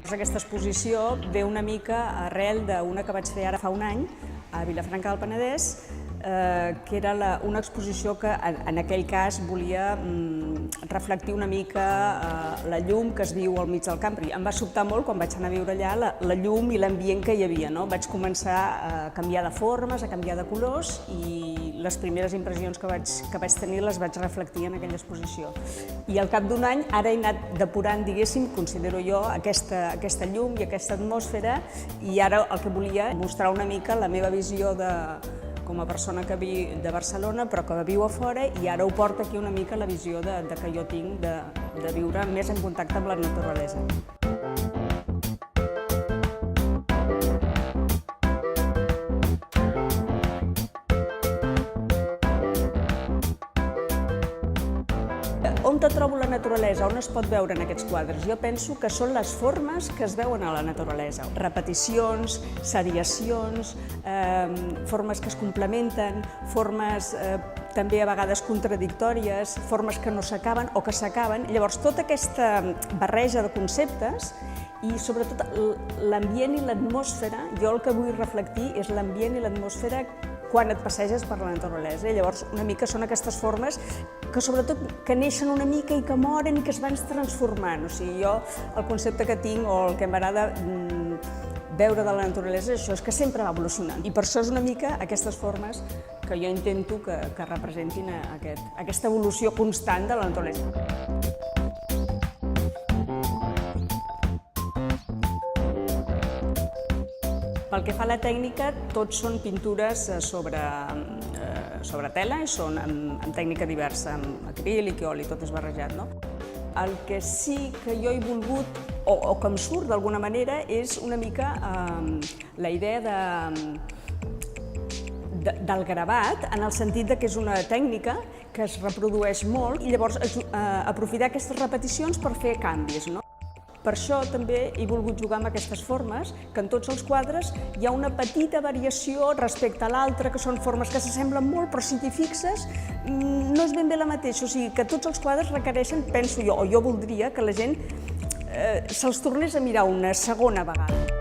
Aquesta exposició ve una mica arrel d'una que vaig fer ara fa un any a Vilafranca del Penedès, que era una exposició que en aquell cas volia reflectir una mica la llum que es viu al mig del camp. Em va sobtar molt quan vaig anar a viure allà la llum i l'ambient que hi havia. Vaig començar a canviar de formes, a canviar de colors i les primeres impressions que vaig tenir les vaig reflectir en aquella exposició. I al cap d'un any ara he anat depurant, diguéssim, considero jo, aquesta llum i aquesta atmosfera, i ara el que volia mostrar una mica la meva visió com a persona que viu de Barcelona però que viu a fora, i ara ho porta aquí una mica la visió que jo tinc de viure més en contacte amb la naturalesa. On trobo la naturalesa? On es pot veure en aquests quadres? Jo penso que són les formes que es veuen a la naturalesa. Repeticions, seriacions, formes que es complementen, formes també a vegades contradictòries, formes que no s'acaben o que s'acaben. Llavors, tota aquesta barreja de conceptes i sobretot l'ambient i l'atmosfera, jo el que vull reflectir és l'ambient i l'atmosfera quan et passeges per la naturalesa. Llavors, una mica són aquestes formes que sobretot que neixen una mica i que moren i que es van transformant. O sigui, jo el concepte que tinc o el que m'agrada veure de la naturalesa és això, és que sempre va evolucionant. I per això és una mica aquestes formes que jo intento que representin aquesta evolució constant de la naturalesa. Pel que fa a la tècnica, tots són pintures sobre tela i són amb tècnica diversa, amb acrílic i oli, tot és barrejat. El que sí que jo he volgut, o que em surt d'alguna manera, és una mica la idea del gravat, en el sentit que és una tècnica que es reprodueix molt i llavors aprofitar aquestes repeticions per fer canvis. Per això també he volgut jugar amb aquestes formes, que en tots els quadres hi ha una petita variació respecte a l'altre, que són formes que s'assemblen molt, però si t'hi fixes no és ben bé la mateixa. O sigui que tots els quadres requereixen, penso jo, o jo voldria que la gent se'ls tornés a mirar una segona vegada.